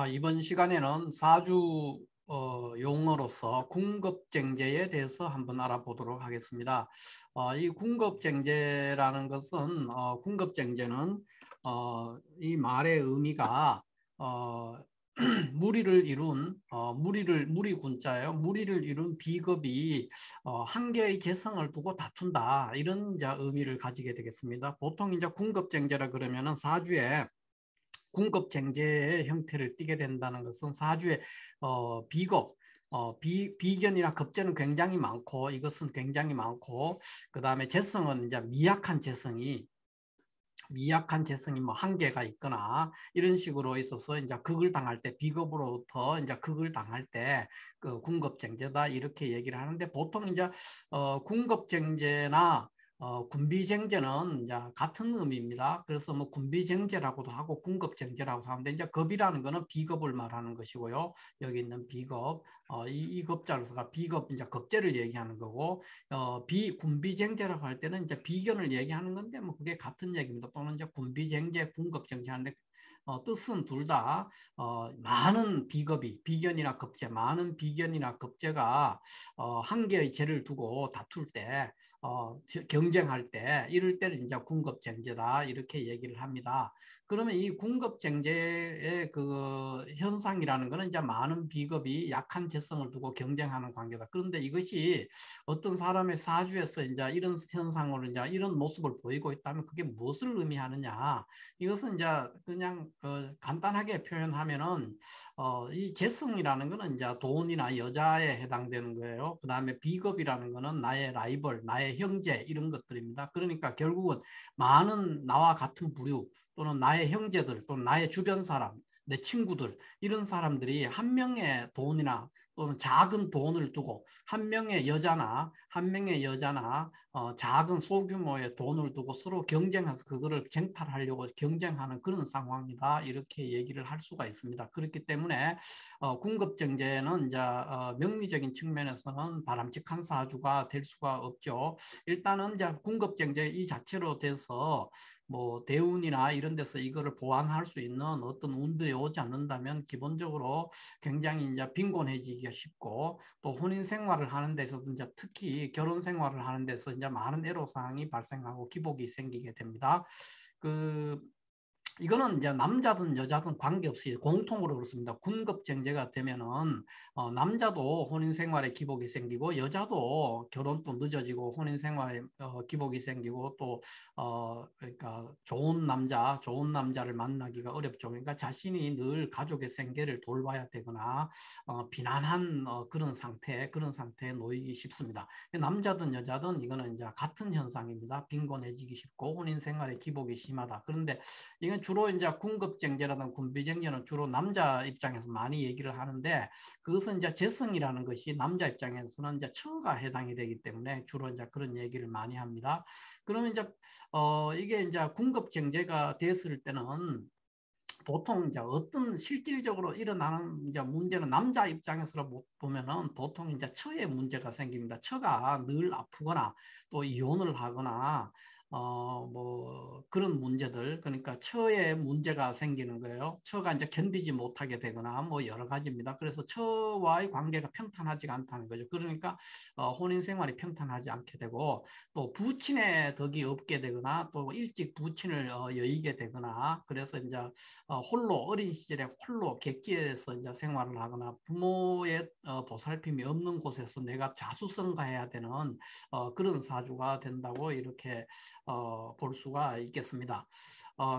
이번 시간에는 사주 용어로서 군급쟁제에 대해서 한번 알아보도록 하겠습니다. 이 군급쟁제라는 것은 군급쟁제는 이 말의 의미가 어, 무리를 이룬 무리군자예요. 무리를 이룬 비겁이 한 개의 재성을 두고 다툰다, 이런 이제 의미를 가지게 되겠습니다. 보통 이제 군급쟁제라 그러면은 사주에 군급쟁제의 형태를 띠게 된다는 것은 사주의 비겁, 비견이나 급제는 굉장히 많고, 이것은 굉장히 많고, 그 다음에 재성은 이제 미약한 재성이 뭐 한계가 있거나 이런 식으로 있어서 이제 극을 당할 때, 비겁으로부터 이제 극을 당할 때 그 군급쟁제다, 이렇게 얘기를 하는데, 보통 이제 군급쟁제나 군비쟁제는 이제 같은 의미입니다. 그래서 뭐 군비쟁제라고도 하고 군급쟁제라고도 하는데, 이제 급이라는 거는 비겁을 말하는 것이고요. 여기 있는 비겁, 이 급자로서가 비겁, 이제 급제를 얘기하는 거고, 군비쟁제라고 할 때는 이제 비견을 얘기하는 건데, 뭐 그게 같은 얘기입니다. 또는 이제 군비쟁제, 군급쟁제 하는데, 뜻은 둘 다 많은 비견이나 급제, 많은 비견이나 급제가 한 개의 죄를 두고 다툴 때, 경쟁할 때, 이럴 때는 이제 군급쟁제다, 이렇게 얘기를 합니다. 그러면 이 군급쟁제의 그 현상이라는 것은 이제 많은 비겁이 약한 재성을 두고 경쟁하는 관계다. 그런데 이것이 어떤 사람의 사주에서 이제 이런 현상으로 이제 이런 모습을 보이고 있다면 그게 무엇을 의미하느냐? 이것은 이제 그냥 간단하게 표현하면은 이 재성이라는 것은 이제 돈이나 여자에 해당되는 거예요. 그 다음에 비겁이라는 것은 나의 라이벌, 나의 형제, 이런 것들입니다. 그러니까 결국은 많은 나와 같은 부류, 또는 나의 형제들, 또는 나의 주변 사람, 내 친구들, 이런 사람들이 한 명의 돈이나 또는 작은 돈을 두고 한 명의 여자나 작은 소규모의 돈을 두고 서로 경쟁해서 그거를 쟁탈하려고 경쟁하는 그런 상황이다, 이렇게 얘기를 할 수가 있습니다. 그렇기 때문에 군급쟁제는 이제 명리적인 측면에서는 바람직한 사주가 될 수가 없죠. 일단은 이제 군급쟁제 이 자체로 돼서 뭐 대운이나 이런 데서 이거를 보완할 수 있는 어떤 운들이 오지 않는다면 기본적으로 굉장히 이제 빈곤해지기가 쉽고, 또 혼인 생활을 하는 데서 이제 특히 결혼 생활을 하는 데서 이제 많은 애로사항이 발생하고 기복이 생기게 됩니다. 그 이거는 이제 남자든 여자든 관계없이 공통으로 그렇습니다. 군급쟁제가 되면은 남자도 혼인 생활에 기복이 생기고, 여자도 결혼도 늦어지고 혼인 생활에 기복이 생기고, 또 그러니까 좋은 남자를 만나기가 어렵죠. 그러니까 자신이 늘 가족의 생계를 돌봐야 되거나 비난한 그런 상태에 놓이기 쉽습니다. 남자든 여자든 이거는 이제 같은 현상입니다. 빈곤해지기 쉽고 혼인 생활에 기복이 심하다. 그런데 이건 주로 이제 군급쟁제라든 군비쟁제는 주로 남자 입장에서 많이 얘기를 하는데, 그것은 이제 재성이라는 것이 남자 입장에서는 이제 처가 해당이 되기 때문에 주로 이제 그런 얘기를 많이 합니다. 그러면 이제 이게 이제 군급쟁제가 됐을 때는 보통 이제 어떤 실질적으로 일어나는 이제 문제는, 남자 입장에서 보면은 보통 이제 처에 문제가 생깁니다. 처가 늘 아프거나 또 이혼을 하거나 뭐 그런 문제들, 그러니까 처에 문제가 생기는 거예요. 처가 이제 견디지 못하게 되거나 뭐 여러 가지입니다. 그래서 처와의 관계가 평탄하지가 않다는 거죠. 그러니까 혼인 생활이 평탄하지 않게 되고, 또 부친의 덕이 없게 되거나 또 일찍 부친을 여의게 되거나, 그래서 이제 홀로 어린 시절에 홀로 객지에서 이제 생활을 하거나 부모의 보살핌이 없는 곳에서 내가 자수성가해야 되는 그런 사주가 된다고 이렇게 볼 수가 있겠습니다.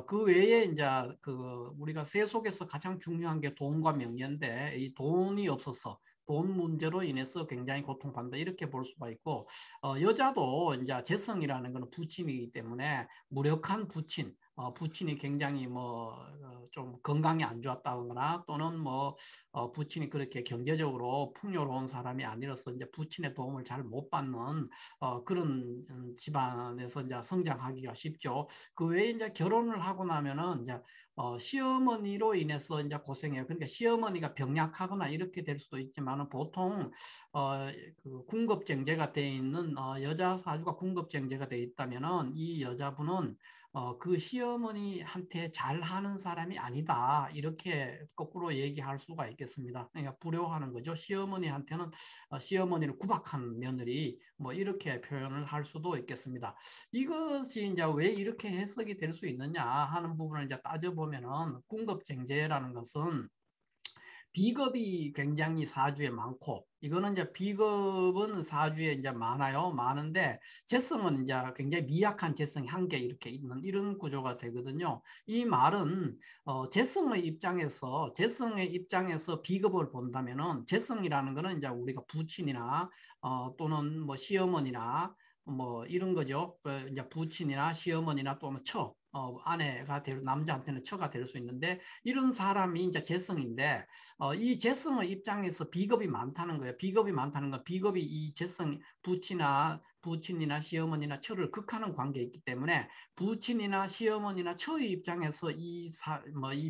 그 외에 이제 그 우리가 세속에서 가장 중요한 게 돈과 명예인데, 이 돈이 없어서 돈 문제로 인해서 굉장히 고통받는다, 이렇게 볼 수가 있고, 여자도 이제 재성이라는 것은 부친이기 때문에 무력한 부친이 굉장히 뭐 좀 건강이 안 좋았다거나, 또는 뭐 부친이 그렇게 경제적으로 풍요로운 사람이 아니라서 이제 부친의 도움을 잘 못 받는 그런 집안에서 이제 성장하기가 쉽죠. 그 외에 이제 결혼을 하고 나면은 이제 시어머니로 인해서 이제 고생해요. 그러니까 시어머니가 병약하거나 이렇게 될 수도 있지만은, 보통 그 군급쟁제가 돼 있는 여자 사주가 군급쟁제가 돼 있다면은 이 여자분은 그 시어머니한테 잘하는 사람이 아니다. 이렇게 거꾸로 얘기할 수가 있겠습니다. 그러니까 불효하는 거죠. 시어머니한테는 시어머니를 구박하는 며느리 뭐 이렇게 표현을 할 수도 있겠습니다. 이것이 이제 왜 이렇게 해석이 될 수 있느냐 하는 부분을 이제 따져보면은 군급쟁제라는 것은 비겁이 굉장히 사주에 많고 이거는 이제 비겁은 사주에 이제 많아요. 많은데 재성은 이제 굉장히 미약한 재성이 한 개 이렇게 있는 이런 구조가 되거든요. 이 말은 재성의 입장에서 비겁을 본다면은 재성이라는 거는 이제 우리가 부친이나 또는 뭐 시어머니나 뭐 이런 거죠. 이제 부친이나 시어머니나 또는 아내가 남자한테는 처가 될 수 있는데 이런 사람이 이제 재성인데 이 재성의 입장에서 비겁이 많다는 거예요. 비겁이 많다는 건 비겁이 이 재성 부친이나 시어머니나 처를 극하는 관계에 있기 때문에 부친이나 시어머니나 처의 입장에서 이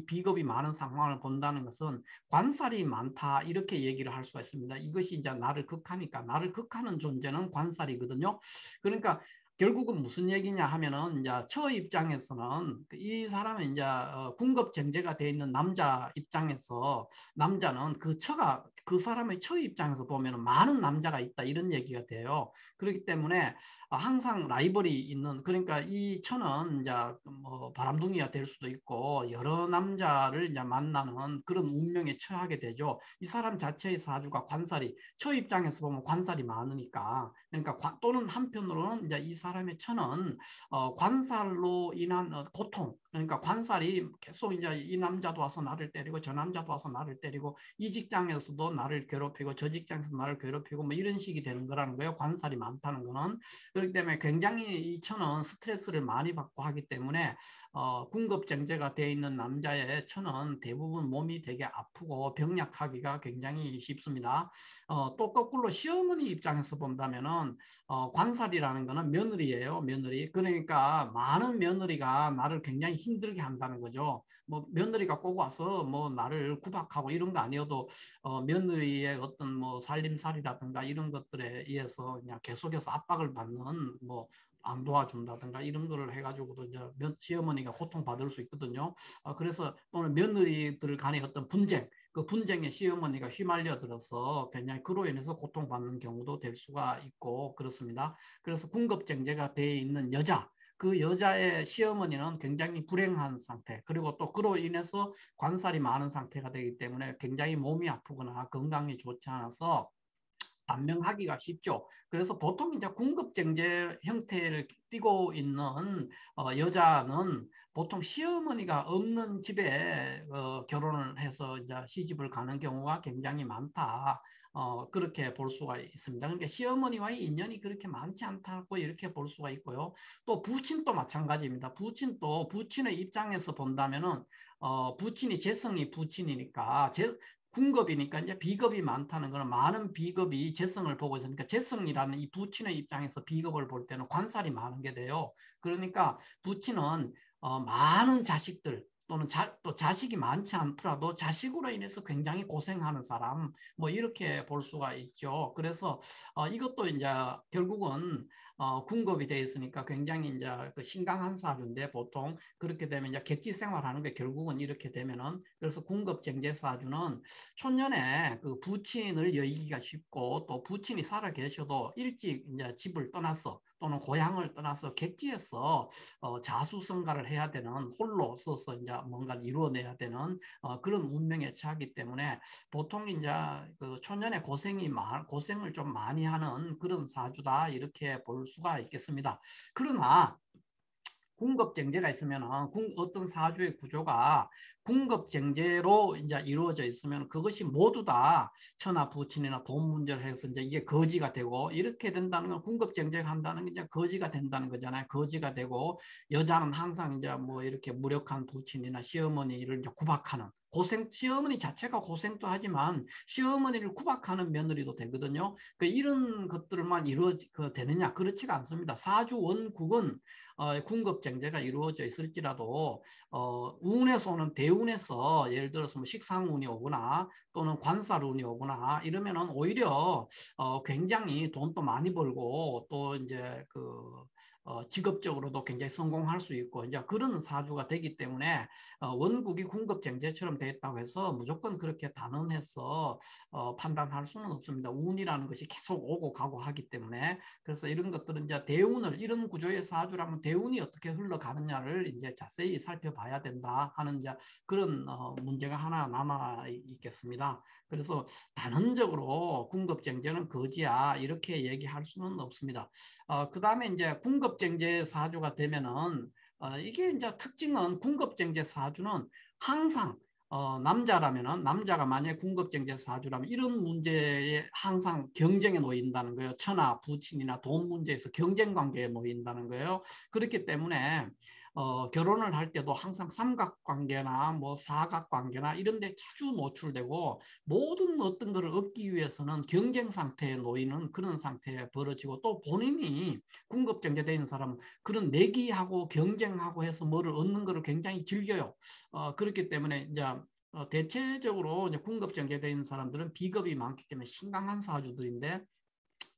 비겁이 많은 상황을 본다는 것은 관살이 많다 이렇게 얘기를 할 수가 있습니다. 이것이 이제 나를 극하니까 나를 극하는 존재는 관살이거든요. 그러니까 결국은 무슨 얘기냐 하면은 이제 처 입장에서는 이 사람은 이제 군급쟁제가 돼 있는 남자 입장에서 남자는 그 사람의 처 입장에서 보면은 많은 남자가 있다 이런 얘기가 돼요. 그렇기 때문에 항상 라이벌이 있는 그러니까 이 처는 이제 뭐 바람둥이가 될 수도 있고 여러 남자를 이제 만나는 그런 운명에 처하게 되죠. 이 사람 자체의 사주가 관살이 처 입장에서 보면 관살이 많으니까 그러니까 또는 한편으로는 이제 이 사람의 처는 관살로 인한 고통 그러니까 관살이 계속 이제 이 남자도 와서 나를 때리고 저 남자도 와서 나를 때리고 이 직장에서도 나를 괴롭히고 저 직장에서 나를 괴롭히고 뭐 이런 식이 되는 거라는 거예요. 관살이 많다는 거는 그렇기 때문에 굉장히 이 처는 스트레스를 많이 받고 하기 때문에 군급쟁제가 돼 있는 남자의 처는 대부분 몸이 되게 아프고 병약하기가 굉장히 쉽습니다. 또 거꾸로 시어머니 입장에서 본다면은 관살이라는 거는 며느리예요. 며느리. 그러니까 많은 며느리가 나를 굉장히 힘들게 한다는 거죠. 뭐 며느리가 꼭 와서 뭐 나를 구박하고 이런 거 아니어도 며느리의 어떤 뭐 살림살이라든가 이런 것들에 의해서 그냥 계속해서 압박을 받는 뭐 안 도와준다든가 이런 거를 해가지고도 이제 시어머니가 고통받을 수 있거든요. 그래서 또는 며느리들 간의 어떤 분쟁, 그 분쟁에 시어머니가 휘말려 들어서 굉장히 그로 인해서 고통받는 경우도 될 수가 있고 그렇습니다. 그래서 군급쟁제가 돼 있는 그 여자의 시어머니는 굉장히 불행한 상태 그리고 또 그로 인해서 관살이 많은 상태가 되기 때문에 굉장히 몸이 아프거나 건강이 좋지 않아서 반명하기가 쉽죠. 그래서 보통 이제 군급쟁제 형태를 띠고 있는 여자는 보통 시어머니가 없는 집에 결혼을 해서 이제 시집을 가는 경우가 굉장히 많다. 그렇게 볼 수가 있습니다. 그러니까 시어머니와의 인연이 그렇게 많지 않다고 이렇게 볼 수가 있고요. 또 부친도 마찬가지입니다. 부친의 입장에서 본다면은 부친이 재성이 부친이니까 군급이니까 이제 비겁이 많다는 거는 많은 비겁이 재성을 보고 있으니까 재성이라는 이 부친의 입장에서 비겁을 볼 때는 관살이 많은 게 돼요. 그러니까 부친은 많은 자식들 또는 또 자식이 많지 않더라도 자식으로 인해서 굉장히 고생하는 사람 뭐 이렇게 볼 수가 있죠. 그래서 이것도 이제 결국은 군급이 되어 있으니까 굉장히 이제 그 신강한 사주인데 보통 그렇게 되면 이제 객지 생활하는 게 결국은 이렇게 되면은 그래서 군급쟁제 사주는 촌년에 그 부친을 여의기가 쉽고 또 부친이 살아 계셔도 일찍 이제 집을 떠나서 또는 고향을 떠나서 객지에서 자수성가를 해야 되는 홀로 서서 이제 뭔가를 이루어내야 되는 그런 운명에 처하기 때문에 보통 이제 그 초년에 고생을 좀 많이 하는 그런 사주다 이렇게 볼 수가 있겠습니다. 그러나 군급쟁제가 있으면 어떤 사주의 구조가 군급쟁제로 이제 이루어져 있으면 그것이 모두 다 처나 부친이나 돈 문제를 해서 이제 이게 거지가 되고 이렇게 된다는 건 군급쟁제가 한다는 게 이제 거지가 된다는 거잖아요. 거지가 되고 여자는 항상 이제 뭐 이렇게 무력한 부친이나 시어머니를 이제 구박하는 시어머니 자체가 고생도 하지만 시어머니를 구박하는 며느리도 되거든요. 이런 것들만 되느냐? 그렇지가 않습니다. 사주 원국은 군급쟁제가 이루어져 있을지라도 운에서 오는 대운에서 예를 들어서 뭐 식상운이 오거나 또는 관살운이 오거나 이러면은 오히려 굉장히 돈도 많이 벌고 또 이제 직업적으로도 굉장히 성공할 수 있고 이제 그런 사주가 되기 때문에 원국이 군급쟁제처럼 되어 있다고 해서 무조건 그렇게 단언해서 판단할 수는 없습니다. 운이라는 것이 계속 오고 가고 하기 때문에 그래서 이런 것들은 이제 대운을 이런 구조의 사주라면 대운이 어떻게 흘러가느냐를 이제 자세히 살펴봐야 된다 하는 이제 그런 문제가 하나 남아 있겠습니다. 그래서 단언적으로 군급쟁제는 거지야 이렇게 얘기할 수는 없습니다. 그 다음에 이제 군급쟁제 사주가 되면은 이게 이제 특징은 군급쟁제 사주는 항상 남자라면은 남자가 만약에 군급쟁제 사주라면 이런 문제에 항상 경쟁에 놓인다는 거예요. 처나 부친이나 돈 문제에서 경쟁 관계에 놓인다는 거예요. 그렇기 때문에 결혼을 할 때도 항상 삼각관계나 뭐 사각관계나 이런 데 자주 노출되고 모든 어떤 것을 얻기 위해서는 경쟁 상태에 놓이는 그런 상태에 벌어지고 또 본인이 군급쟁제되어 있는 사람은 그런 내기하고 경쟁하고 해서 뭐를 얻는 것을 굉장히 즐겨요. 그렇기 때문에 이제 대체적으로 이제 군급쟁제되어 있는 사람들은 비겁이 많기 때문에 신강한 사주들인데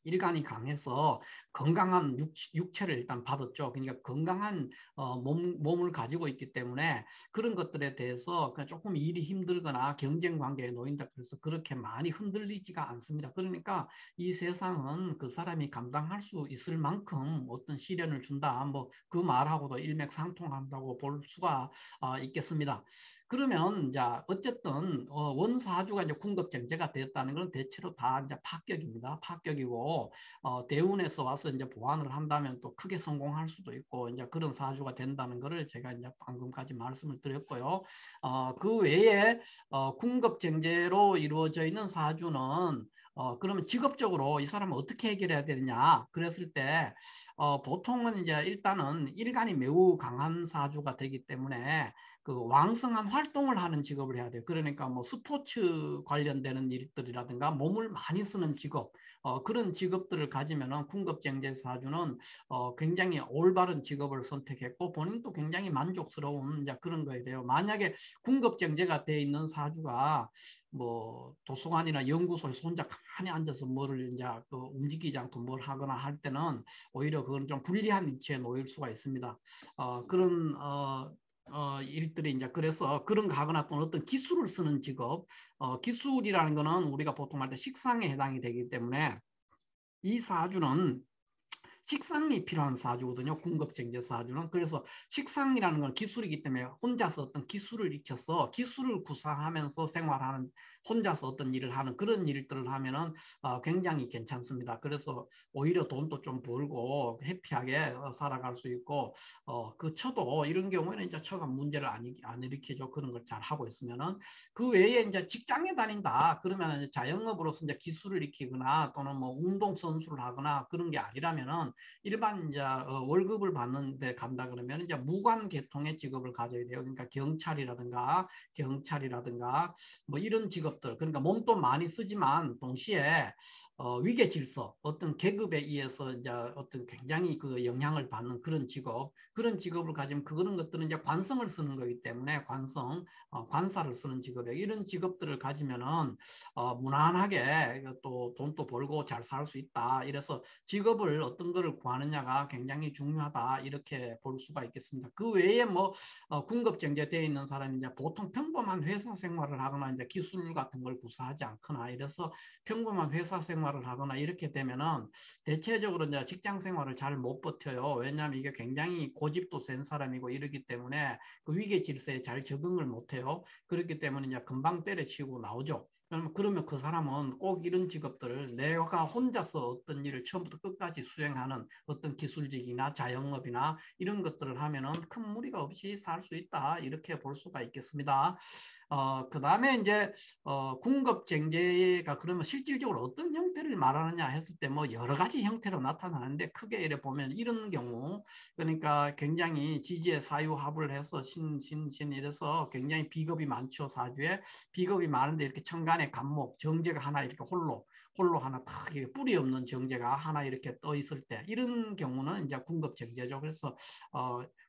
일간이 강해서 건강한 육체를 일단 받았죠. 그러니까 건강한 몸을 가지고 있기 때문에 그런 것들에 대해서 그냥 조금 일이 힘들거나 경쟁 관계에 놓인다 그래서 그렇게 많이 흔들리지가 않습니다. 그러니까 이 세상은 그 사람이 감당할 수 있을 만큼 어떤 시련을 준다. 뭐 그 말하고도 일맥상통한다고 볼 수가 있겠습니다. 그러면 이제 어쨌든 원사주가 이제 군급쟁제가 됐다는 건 대체로 다 이제 파격입니다. 파격이고 대운에서 와서 이제 보완을 한다면 또 크게 성공할 수도 있고 이제 그런 사주가 된다는 것을 제가 이제 방금까지 말씀을 드렸고요. 그 외에 군급쟁제로 이루어져 있는 사주는 그러면 직업적으로 이 사람은 어떻게 해결해야 되느냐 그랬을 때 보통은 이제 일단은 일간이 매우 강한 사주가 되기 때문에 그 왕성한 활동을 하는 직업을 해야 돼요. 그러니까 뭐 스포츠 관련되는 일들이라든가 몸을 많이 쓰는 직업 그런 직업들을 가지면은 군급쟁제 사주는 굉장히 올바른 직업을 선택했고 본인도 굉장히 만족스러운 이제 그런 거에 대해요. 만약에 군급쟁제가 돼 있는 사주가 뭐 도서관이나 연구소에 혼자 가만히 앉아서 뭐를 이제 움직이지 않고 뭘 하거나 할 때는 오히려 그건 좀 불리한 위치에 놓일 수가 있습니다. 그런 일들이 이제 그래서 그런 거 하거나 또는 어떤 기술을 쓰는 직업, 기술이라는 거는 우리가 보통 말 때 식상에 해당이 되기 때문에 이 사주는 식상이 필요한 사주거든요. 군급쟁제 사주는. 그래서 식상이라는 건 기술이기 때문에 혼자서 어떤 기술을 익혀서 기술을 구사하면서 생활하는 혼자서 어떤 일을 하는 그런 일들을 하면은 굉장히 괜찮습니다. 그래서 오히려 돈도 좀 벌고 해피하게 살아갈 수 있고 그 처도 이런 경우에는 이제 처가 문제를 안 일으키죠. 그런 걸 잘 하고 있으면은 그 외에 이제 직장에 다닌다 그러면 자영업으로서 이제 기술을 익히거나 또는 뭐 운동 선수를 하거나 그런 게 아니라면은 일반 이제 월급을 받는데 간다 그러면 이제 무관 계통의 직업을 가져야 돼요. 그러니까 경찰이라든가 뭐 이런 직업들. 그러니까 몸도 많이 쓰지만 동시에 위계 질서, 어떤 계급에 의해서 이제 어떤 굉장히 그 영향을 받는 그런 직업을 가지면 그런 것들은 이제 관성을 쓰는 거기 때문에 관사를 쓰는 직업이에요. 이런 직업들을 가지면은 무난하게 또 돈도 벌고 잘 살 수 있다. 이래서 직업을 어떤 거를 구하느냐가 굉장히 중요하다. 이렇게 볼 수가 있겠습니다. 그 외에 뭐 군급쟁제되어 있는 사람이 이제 보통 평범한 회사 생활을 하거나 이제 기술 같은 걸 구사하지 않거나 이래서 평범한 회사 생활을 하거나 이렇게 되면은 대체적으로 이제 직장 생활을 잘 못 버텨요. 왜냐하면 이게 굉장히 고집도 센 사람이고 이러기 때문에 그 위계 질서에 잘 적응을 못 해요. 그렇기 때문에 이제 금방 때려치우고 나오죠. 그러면 그 사람은 꼭 이런 직업들을 내가 혼자서 어떤 일을 처음부터 끝까지 수행하는 어떤 기술직이나 자영업이나 이런 것들을 하면은 큰 무리가 없이 살 수 있다. 이렇게 볼 수가 있겠습니다. 그다음에 이제 군급쟁제가 그러면 실질적으로 어떤 형태를 말하느냐 했을 때 뭐 여러 가지 형태로 나타나는데 크게 이래 보면 이런 경우 그러니까 굉장히 지지에 사유합을 해서 신 이래서 굉장히 비겁이 많죠. 사주에 비겁이 많은데 이렇게 천간에 간목 정제가 하나 이렇게 홀로 하나 탁 뿌리 없는 정제가 하나 이렇게 떠 있을 때 이런 경우는 이제 군급정제죠. 그래서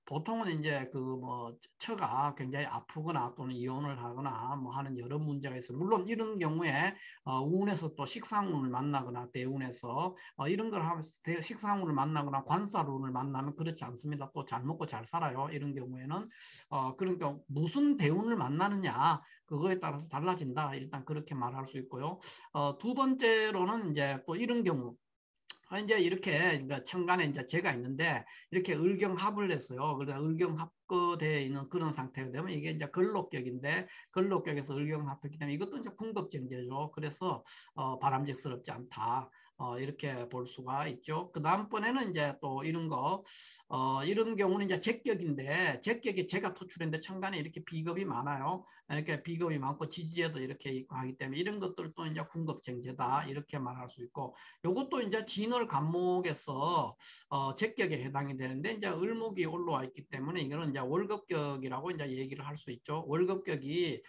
보통은 이제 그 뭐 처가 굉장히 아프거나 또는 이혼을 하거나 뭐 하는 여러 문제가 있어요. 물론 이런 경우에 운에서 또 식상운을 만나거나 대운에서 이런 걸 하면 식상운을 만나거나 관살운을 만나면 그렇지 않습니다. 또 잘 먹고 잘 살아요. 이런 경우에는 그러니까 무슨 대운을 만나느냐 그거에 따라서 달라진다. 일단 그렇게 말할 수 있고요. 두 번째로는 이제 또 이런 경우 이제 이렇게 그러니까 천간에 이제 제가 있는데 이렇게 을경합을 했어요. 그래서 을경합거되어 있는 그런 상태가 되면 이게 이제 걸록격인데 걸록격에서 을경합했기 때문에 이것도 이제 궁급정제죠. 그래서 바람직스럽지 않다. 이렇게 볼 수가 있죠. 그 다음번에는 이제 또 이런 거, 이런 경우는 이제 제격인데, 제격이 제가 투출했는데 천간에 이렇게 비겁이 많아요. 이렇게 비겁이 많고 지지에도 이렇게 있고 하기 때문에 이런 것들도 이제 궁급정제다. 이렇게 말할 수 있고, 요것도 이제 진월 간목에서 제격에 해당이 되는데, 이제 을목이 올라와 있기 때문에 이거는 이제 월급격이라고 이제 얘기를 할 수 있죠. 월급격이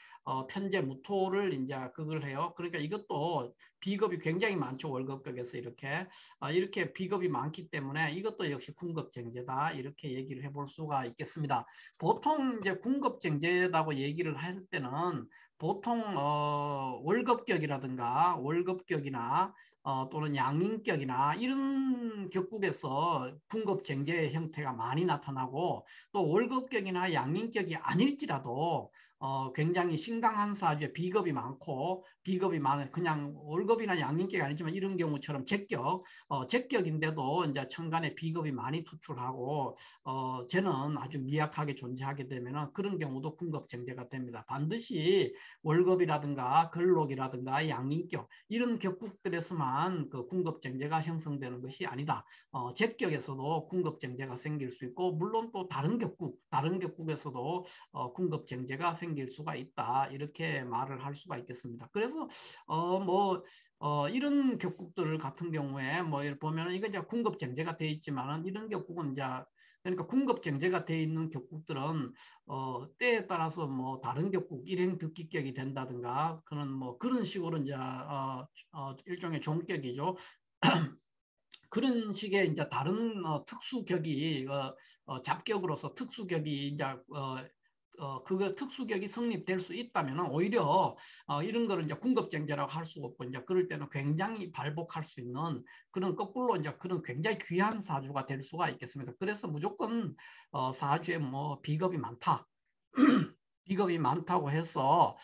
편제 무토를 이제 그걸 해요. 그러니까 이것도 비겁이 굉장히 많죠. 월급격에서 이렇게 비겁이 많기 때문에 이것도 역시 군급쟁제다. 이렇게 얘기를 해볼 수가 있겠습니다. 보통 이제 군급쟁제라고 얘기를 했을 때는 보통 월급격이나 또는 양인격이나 이런 격국에서 군급쟁제의 형태가 많이 나타나고 또 월급격이나 양인격이 아닐지라도 굉장히 신강한 사주에 비겁이 많고 비겁이 많은 그냥 월급이나 양인격이 아니지만 이런 경우처럼 제격인데도 이제 천간에 비겁이 많이 투출하고 쟤는 아주 미약하게 존재하게 되면 그런 경우도 군급쟁제가 됩니다. 반드시 월급이라든가 근록이라든가 양인격 이런 격국들에서만 그 군급쟁제가 형성되는 것이 아니다. 제격에서도 군급쟁제가 생길 수 있고 물론 또 다른 격국에서도 군급쟁제가 생길 수가 있다. 이렇게 말을 할 수가 있겠습니다. 그래서 이런 격국들 같은 경우에 뭐 보면은 이거 이제 군급쟁제가 돼 있지만은 이런 격국은 이제 그러니까 군급쟁제가 돼 있는 격국들은 때에 따라서 뭐 다른 격국 일행 득기격이 된다든가 그런 식으로 이제 일종의 종격이죠. 그런 식의 이제 다른 특수격이 잡격으로서 특수격이 이제 그거 특수격이 성립될 수 있다면 오히려 이런 거를 이제 군급쟁제라고 할 수가 없고 이제 그럴 때는 굉장히 발복할 수 있는 그런 거꾸로 이제 그런 굉장히 귀한 사주가 될 수가 있겠습니다. 그래서 무조건 사주에 뭐 비겁이 많다. 비겁이 많다고 해서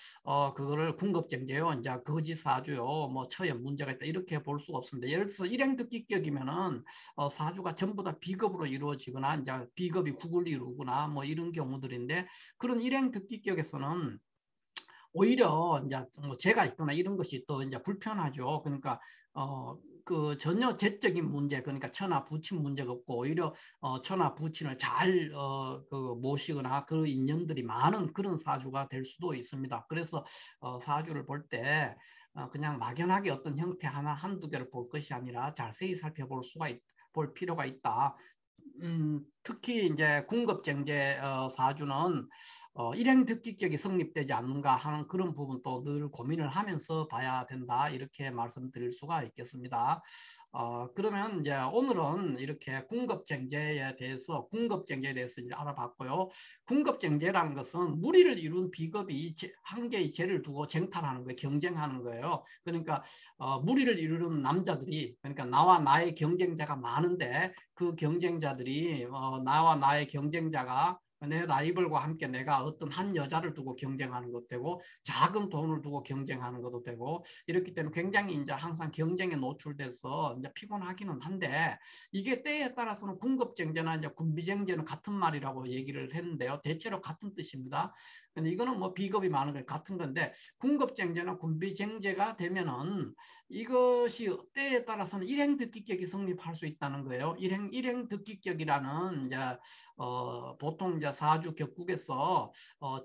그거를 군급쟁제요, 이제 거지사주요, 뭐 처에 문제가 있다 이렇게 볼 수가 없습니다. 예를 들어서 일행특기격이면은 사주가 전부 다 비겁으로 이루어지거나 이제 비겁이 국을 이루거나 뭐 이런 경우들인데 그런 일행특기격에서는 오히려 이제 뭐 재가 있거나 이런 것이 또 이제 불편하죠. 그러니까 그 전혀 재적인 문제, 그러니까 처나 부친 문제가 없고 오히려 처나 부친을 잘 그 모시거나 그 인연들이 많은 그런 사주가 될 수도 있습니다. 그래서 사주를 볼 때 그냥 막연하게 어떤 형태 하나 한두 개를 볼 것이 아니라 자세히 살펴볼 볼 필요가 있다. 특히 이제 군급쟁제 사주는 일행특기격이 성립되지 않는가 하는 그런 부분도 늘 고민을 하면서 봐야 된다 이렇게 말씀드릴 수가 있겠습니다. 그러면 이제 오늘은 이렇게 군급쟁제에 대해서 이제 알아봤고요. 군급쟁제라는 것은 무리를 이룬 비겁이 한 개의 죄를 두고 쟁탈하는 거예요. 경쟁하는 거예요. 그러니까 무리를 이루는 남자들이 그러니까 나와 나의 경쟁자가 많은데 그 경쟁자들이 나와 나의 경쟁자가 내 라이벌과 함께 내가 어떤 한 여자를 두고 경쟁하는 것도 되고 작은 돈을 두고 경쟁하는 것도 되고 이렇기 때문에 굉장히 이제 항상 경쟁에 노출돼서 이제 피곤하기는 한데 이게 때에 따라서는 군급쟁제나 이제 군비쟁제는 같은 말이라고 얘기를 했는데요. 대체로 같은 뜻입니다. 근데 이거는 뭐 비겁이 많은 게 같은 건데 군급쟁제나 군비쟁제가 되면은 이것이 때에 따라서는 일행특기격이 성립할 수 있다는 거예요. 일행특기격이라는 이제 보통 이제 이제 사주 격국에서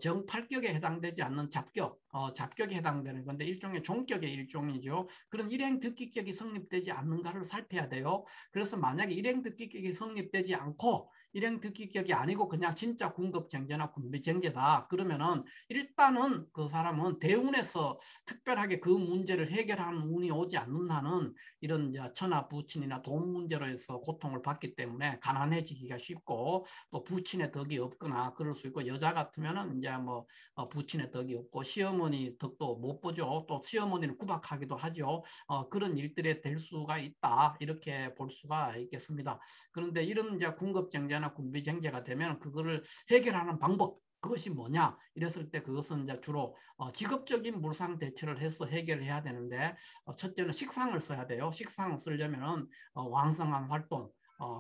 정팔격에 해당되지 않는 잡격, 잡격에 해당되는 건데 일종의 종격의 일종이죠. 그런 일행특기격이 성립되지 않는가를 살펴야 돼요. 그래서 만약에 일행특기격이 성립되지 않고 일행특기격이 아니고 그냥 진짜 군급쟁제나 군비쟁제다. 그러면은 일단은 그 사람은 대운에서 특별하게 그 문제를 해결하는 운이 오지 않는 한은 이런 이제 처나 부친이나 돈 문제로 해서 고통을 받기 때문에 가난해지기가 쉽고 또 부친의 덕이 없거나 그럴 수 있고 여자 같으면은 이제 뭐 부친의 덕이 없고 시어머니 덕도 못 보죠. 또 시어머니를 구박하기도 하죠. 그런 일들이 될 수가 있다. 이렇게 볼 수가 있겠습니다. 그런데 이런 이제 군급쟁제나 군비쟁제가 되면 그거를 해결하는 방법 그것이 뭐냐 이랬을 때 그것은 이제 주로 직업적인 물상 대처를 해서 해결해야 되는데 첫째는 식상을 써야 돼요. 식상을 쓰려면은 왕성한 활동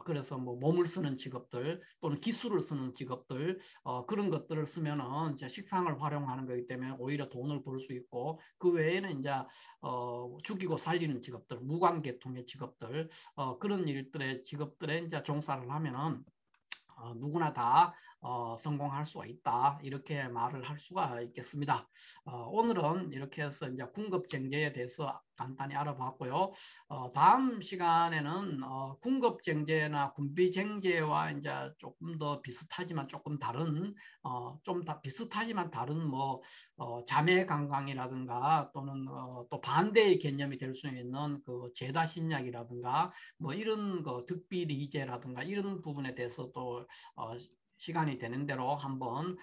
그래서 뭐 몸을 쓰는 직업들 또는 기술을 쓰는 직업들 그런 것들을 쓰면은 이제 식상을 활용하는 거기 때문에 오히려 돈을 벌 수 있고 그 외에는 이제 죽이고 살리는 직업들 무관계통의 직업들 그런 일들의 직업들에 이제 종사를 하면은 누구나 다 성공할 수가 있다 이렇게 말을 할 수가 있겠습니다. 오늘은 이렇게 해서 이제 군급쟁제에 대해서 간단히 알아봤고요. 다음 시간에는 군급쟁제나 군비쟁제와 이제 조금 더 비슷하지만 조금 다른 좀 다 비슷하지만 다른 뭐 자매관광이라든가 또는 또 반대의 개념이 될 수 있는 그 제다신약이라든가 뭐 이런 거 득비리제라든가 이런 부분에 대해서 또 시간이 되는 대로 한번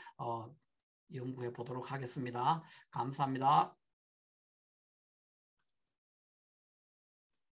연구해 보도록 하겠습니다. 감사합니다.